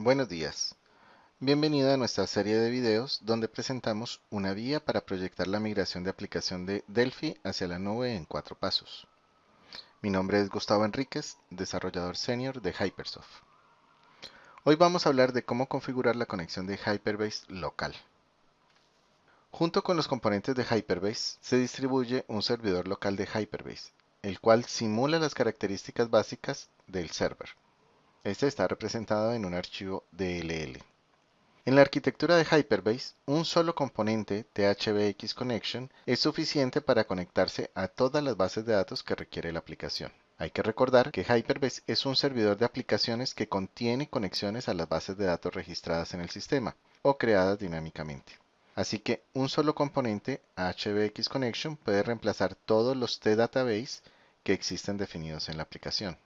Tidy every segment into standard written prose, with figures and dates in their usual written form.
Buenos días. Bienvenido a nuestra serie de videos donde presentamos una guía para proyectar la migración de aplicación de Delphi hacia la nube en 4 pasos. Mi nombre es Gustavo Enríquez, desarrollador senior de Hypersoft. Hoy vamos a hablar de cómo configurar la conexión de Hyperbase local. Junto con los componentes de Hyperbase se distribuye un servidor local de Hyperbase, el cual simula las características básicas del server. Este está representado en un archivo DLL. En la arquitectura de Hyperbase, un solo componente THBX Connection es suficiente para conectarse a todas las bases de datos que requiere la aplicación. Hay que recordar que Hyperbase es un servidor de aplicaciones que contiene conexiones a las bases de datos registradas en el sistema o creadas dinámicamente. Así que un solo componente HBX Connection puede reemplazar todos los T-Database que existen definidos en la aplicación.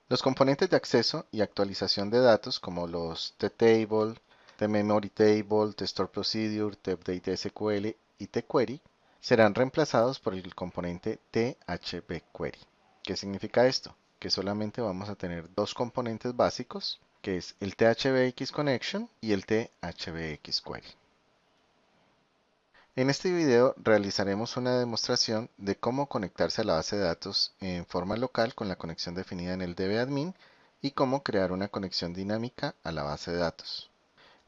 Los componentes de acceso y actualización de datos como los T-Table, T-Memory Table, T-Store Procedure, T-Update SQL y T-Query serán reemplazados por el componente THBQuery. ¿Qué significa esto? Que solamente vamos a tener dos componentes básicos, que es el THBX Connection y el THBX Query. En este video realizaremos una demostración de cómo conectarse a la base de datos en forma local con la conexión definida en el dbadmin y cómo crear una conexión dinámica a la base de datos.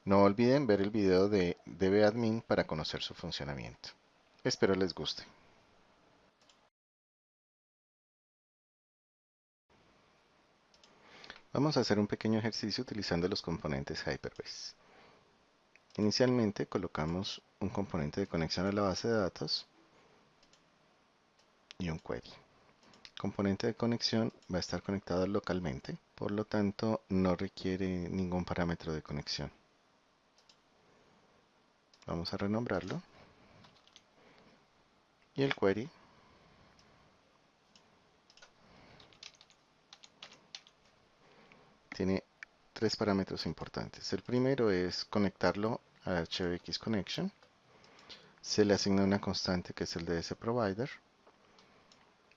No olviden ver el video de dbadmin para conocer su funcionamiento. Espero les guste. Vamos a hacer un pequeño ejercicio utilizando los componentes Hyperbase. Inicialmente colocamos un componente de conexión a la base de datos y un query. El componente de conexión va a estar conectado localmente, por lo tanto no requiere ningún parámetro de conexión. Vamos a renombrarlo. Y el query tiene tres parámetros importantes. El primero es conectarlo a HBX Connection. Se le asigna una constante que es el DSProvider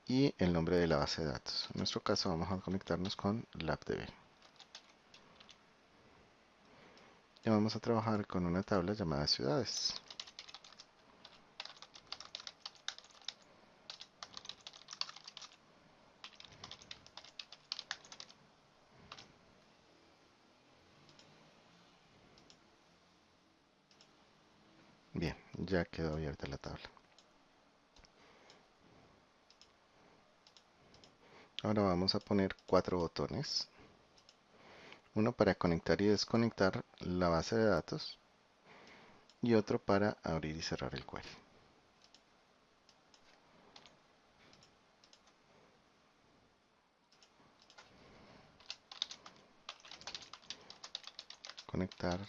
y el nombre de la base de datos. En nuestro caso vamos a conectarnos con LabDB. Y vamos a trabajar con una tabla llamada ciudades. Bien, ya quedó abierta la tabla. Ahora vamos a poner 4 botones. Uno para conectar y desconectar la base de datos y otro para abrir y cerrar el query. Conectar,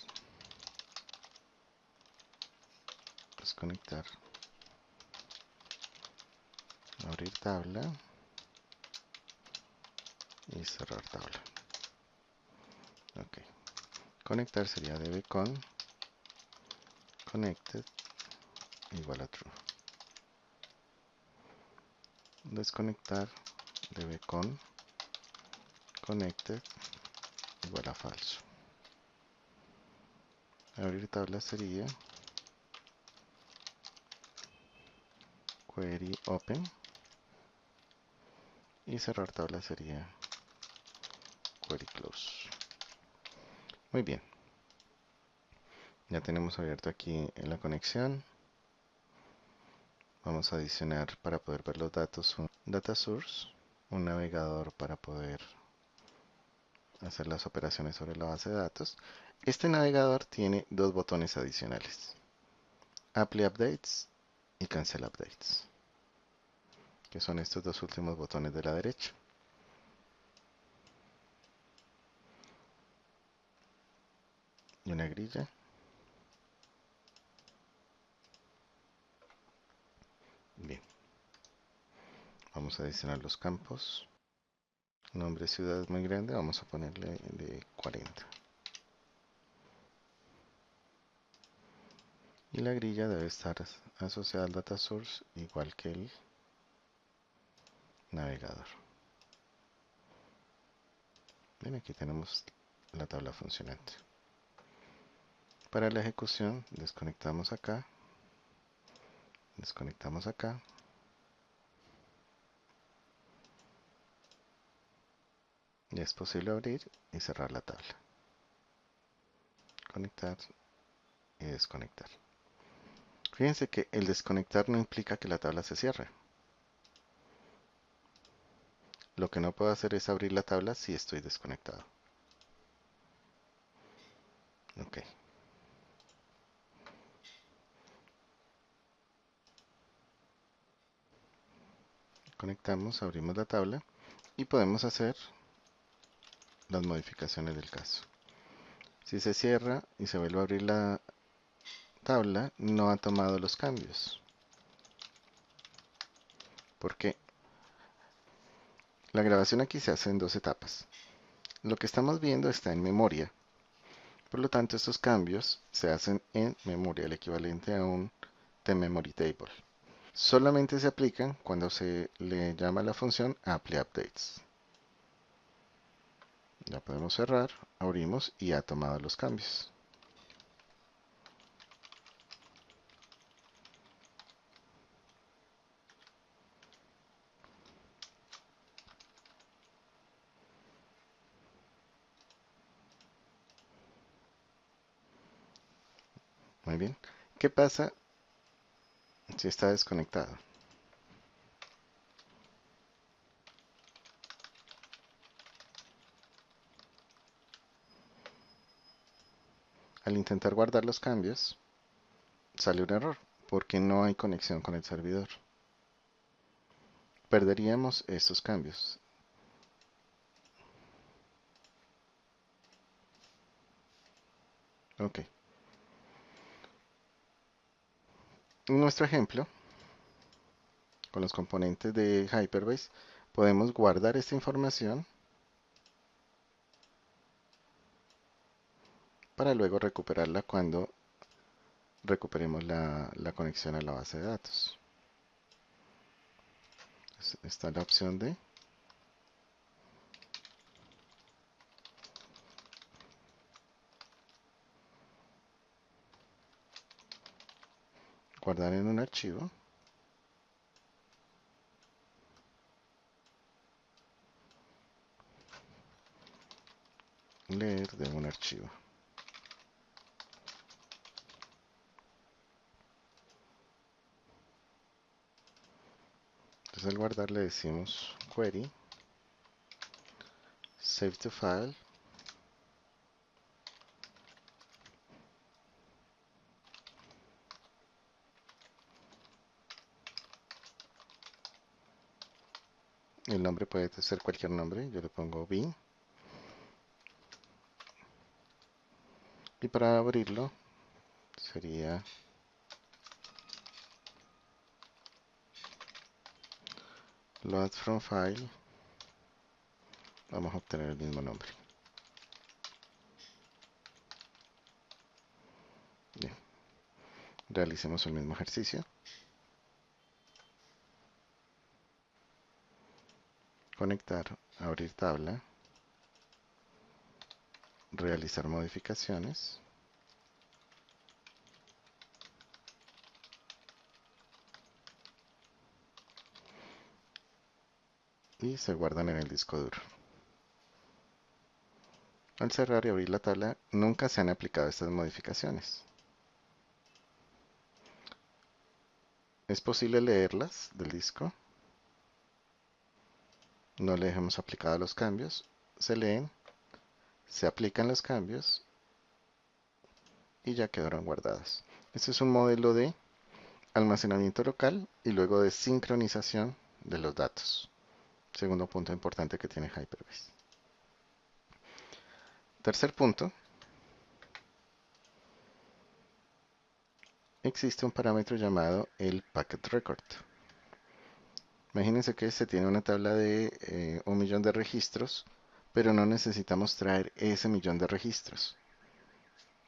desconectar, abrir tabla y cerrar tabla. Ok. Conectar sería dbcon connected igual a true. Desconectar dbcon connected igual a falso. Abrir tabla sería query open y cerrar tabla sería query close. Muy bien. Ya tenemos abierto aquí en la conexión. Vamos a adicionar para poder ver los datos un data source, un navegador para poder hacer las operaciones sobre la base de datos. Este navegador tiene dos botones adicionales, Apply Updates y Cancel Updates, que son estos dos últimos botones de la derecha. Y una grilla. Bien, vamos a adicionar los campos. Nombre ciudad es muy grande, vamos a ponerle de 40. Y la grilla debe estar asociada al data source igual que el navegador. Bien, aquí tenemos la tabla funcionante. Para la ejecución desconectamos acá, desconectamos acá, y es posible abrir y cerrar la tabla. Conectar y desconectar. Fíjense que el desconectar no implica que la tabla se cierre. Lo que no puedo hacer es abrir la tabla si estoy desconectado. Ok. Conectamos, abrimos la tabla y podemos hacer las modificaciones del caso. Si se cierra y se vuelve a abrir la tabla, no ha tomado los cambios. ¿Por qué? La grabación aquí se hace en dos etapas. Lo que estamos viendo está en memoria. Por lo tanto, estos cambios se hacen en memoria, el equivalente a un memory table. Solamente se aplican cuando se le llama a la función applyUpdates. Ya podemos cerrar, abrimos y ha tomado los cambios. Muy bien. ¿Qué pasa si está desconectado? Al intentar guardar los cambios, sale un error porque no hay conexión con el servidor. Perderíamos estos cambios. Ok. En nuestro ejemplo, con los componentes de Hyperbase, podemos guardar esta información para luego recuperarla cuando recuperemos la conexión a la base de datos. Entonces, está la opción de guardar en un archivo, leer de un archivo. Entonces al guardar le decimos query, save to file, el nombre puede ser cualquier nombre, yo le pongo bin, y para abrirlo sería load from file, vamos a obtener el mismo nombre. Bien, realicemos el mismo ejercicio. Conectar, abrir tabla, realizar modificaciones, y se guardan en el disco duro. Al cerrar y abrir la tabla, nunca se han aplicado estas modificaciones. Es posible leerlas del disco. No le hemos aplicado los cambios. Se leen, se aplican los cambios y ya quedaron guardadas. Este es un modelo de almacenamiento local y luego de sincronización de los datos. Segundo punto importante que tiene Hyperbase. Tercer punto, existe un parámetro llamado el packet record. Imagínense que se tiene una tabla de 1.000.000 de registros, pero no necesitamos traer ese millón de registros.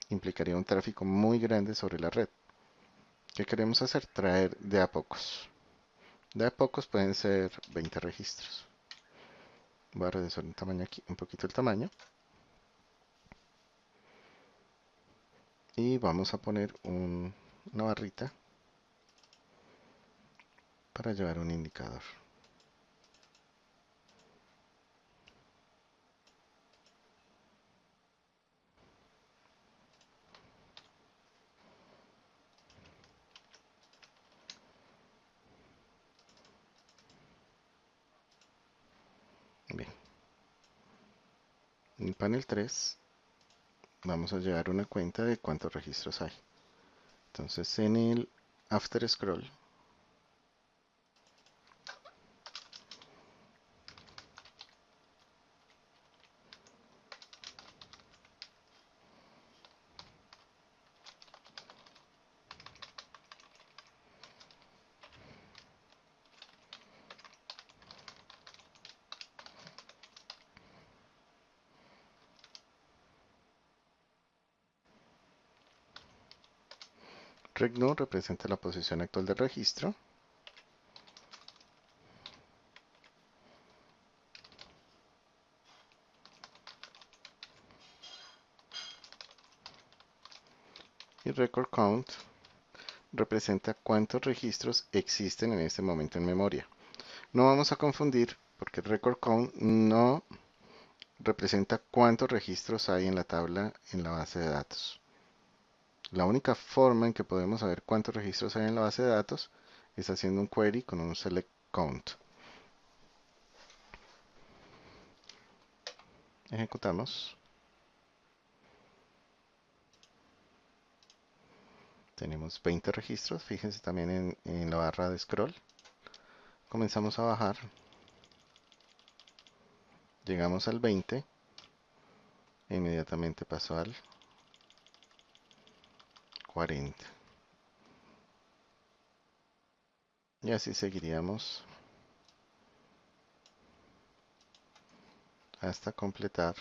Implicaría un tráfico muy grande sobre la red. ¿Qué queremos hacer? Traer de a pocos. De a pocos pueden ser 20 registros. Voy a reducir un poquito el tamaño. y vamos a poner una barrita para llevar un indicador. Bien, en el panel 3 vamos a llevar una cuenta de cuántos registros hay. Entonces en el After Scroll regno representa la posición actual del registro. Y record count representa cuántos registros existen en este momento en memoria. No vamos a confundir porque record count no representa cuántos registros hay en la tabla en la base de datos. La única forma en que podemos saber cuántos registros hay en la base de datos es haciendo un query con un select count. Ejecutamos. Tenemos 20 registros, fíjense también en la barra de scroll. Comenzamos a bajar. Llegamos al 20. E inmediatamente pasó al 40. Y así seguiríamos hasta completar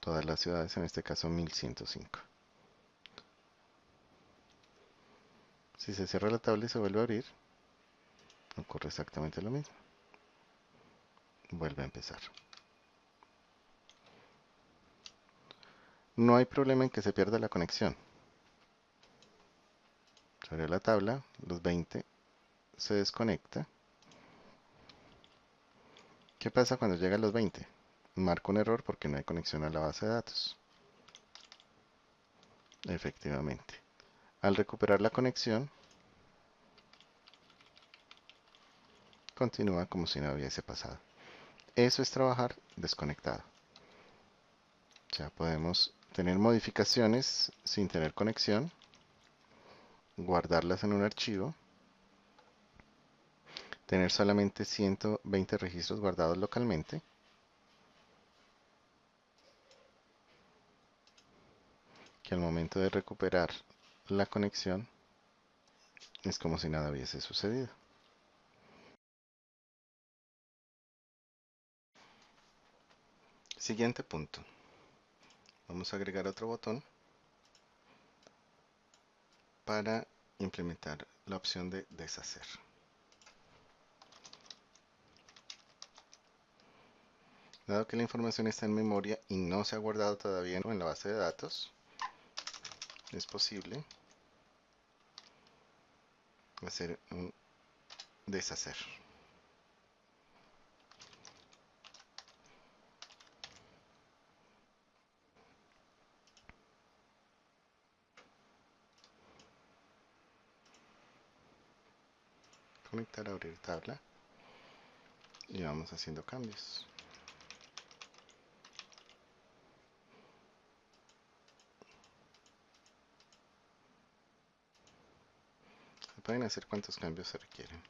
todas las ciudades, en este caso 1105. Si se cierra la tabla y se vuelve a abrir, ocurre exactamente lo mismo. Vuelve a empezar. No hay problema en que se pierda la conexión. Se abre la tabla, los 20 se desconecta. ¿Qué pasa cuando llega a los 20? Marca un error porque no hay conexión a la base de datos. Efectivamente. Al recuperar la conexión, continúa como si no hubiese pasado. Eso es trabajar desconectado. Ya podemos tener modificaciones sin tener conexión, guardarlas en un archivo, tener solamente 120 registros guardados localmente, que al momento de recuperar la conexión es como si nada hubiese sucedido. Siguiente punto. Vamos a agregar otro botón para implementar la opción de deshacer. Dado que la información está en memoria y no se ha guardado todavía en la base de datos, es posible hacer un deshacer. Conectar, abrir tabla y vamos haciendo cambios. Se pueden hacer cuantos cambios se requieren.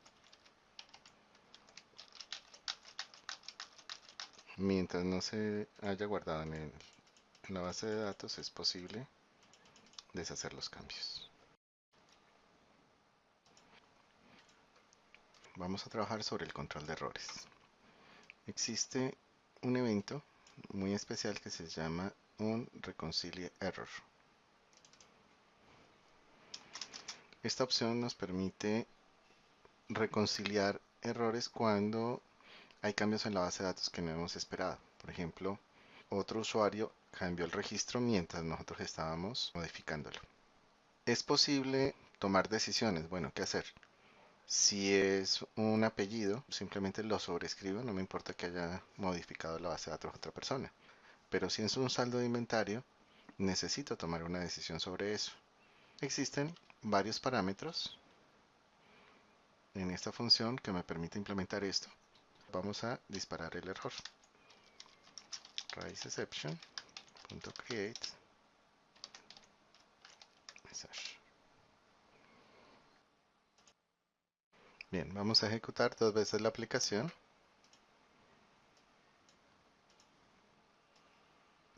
Mientras no se haya guardado en la base de datos, es posible deshacer los cambios. Vamos a trabajar sobre el control de errores. Existe un evento muy especial que se llama un reconcilie error. Esta opción nos permite reconciliar errores cuando hay cambios en la base de datos que no hemos esperado. Por ejemplo, otro usuario cambió el registro mientras nosotros estábamos modificándolo. Es posible tomar decisiones. Bueno, ¿qué hacer? Si es un apellido, simplemente lo sobrescribo, no me importa que haya modificado la base de datos otra persona. Pero si es un saldo de inventario, necesito tomar una decisión sobre eso. Existen varios parámetros en esta función que me permite implementar esto. Vamos a disparar el error. raízException.create message. Bien, vamos a ejecutar dos veces la aplicación.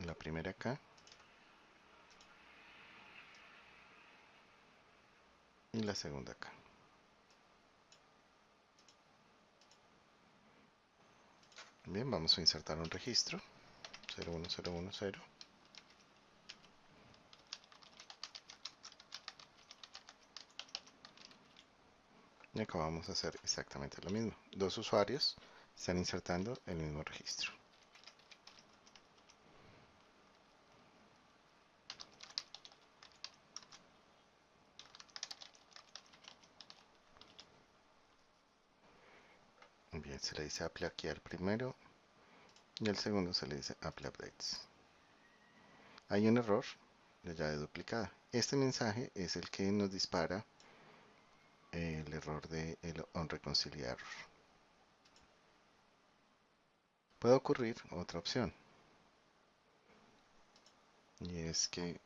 La primera acá y la segunda acá. Bien, vamos a insertar un registro 01010 y acá vamos a hacer exactamente lo mismo. Dos usuarios están insertando el mismo registro. Bien, se le dice apply aquí al primero y al segundo se le dice apply updates. Hay un error de llave duplicada. Este mensaje es el que nos dispara el error de el onReconciliar. Puede ocurrir otra opción, y es que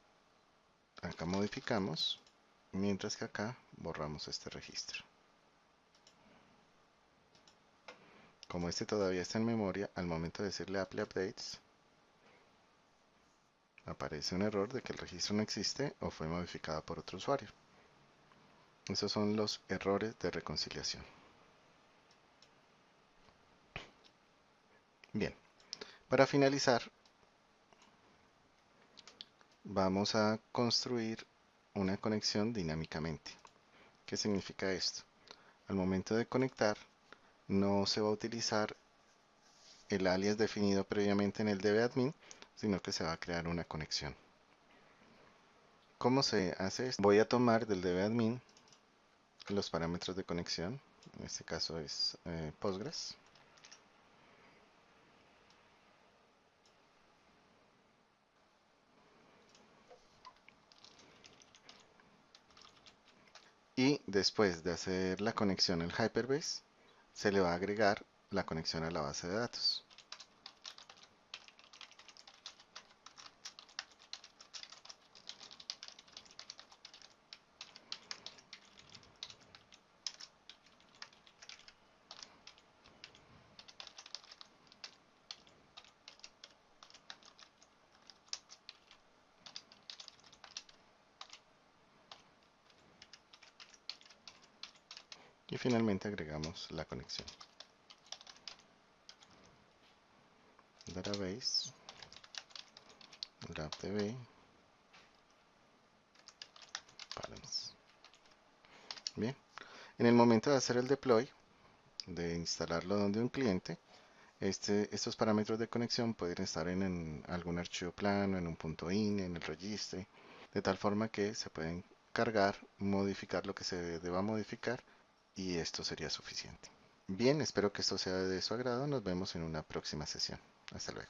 acá modificamos, mientras que acá borramos este registro. Como este todavía está en memoria, al momento de decirle apply updates, aparece un error de que el registro no existe o fue modificado por otro usuario. Esos son los errores de reconciliación. Bien, para finalizar, vamos a construir una conexión dinámicamente. ¿Qué significa esto? Al momento de conectar, no se va a utilizar el alias definido previamente en el dbadmin, sino que se va a crear una conexión. ¿Cómo se hace esto? Voy a tomar del dbadmin los parámetros de conexión, en este caso es Postgres. Y después de hacer la conexión al Hyperbase, se le va a agregar la conexión a la base de datos. Y finalmente agregamos la conexión. Database, LabDB, params. Bien, en el momento de hacer el deploy, de instalarlo donde un cliente, estos parámetros de conexión pueden estar en algún archivo plano, en un .ini, en el registro, de tal forma que se pueden cargar, modificar lo que se deba modificar y esto sería suficiente. Bien, espero que esto sea de su agrado. Nos vemos en una próxima sesión. Hasta luego.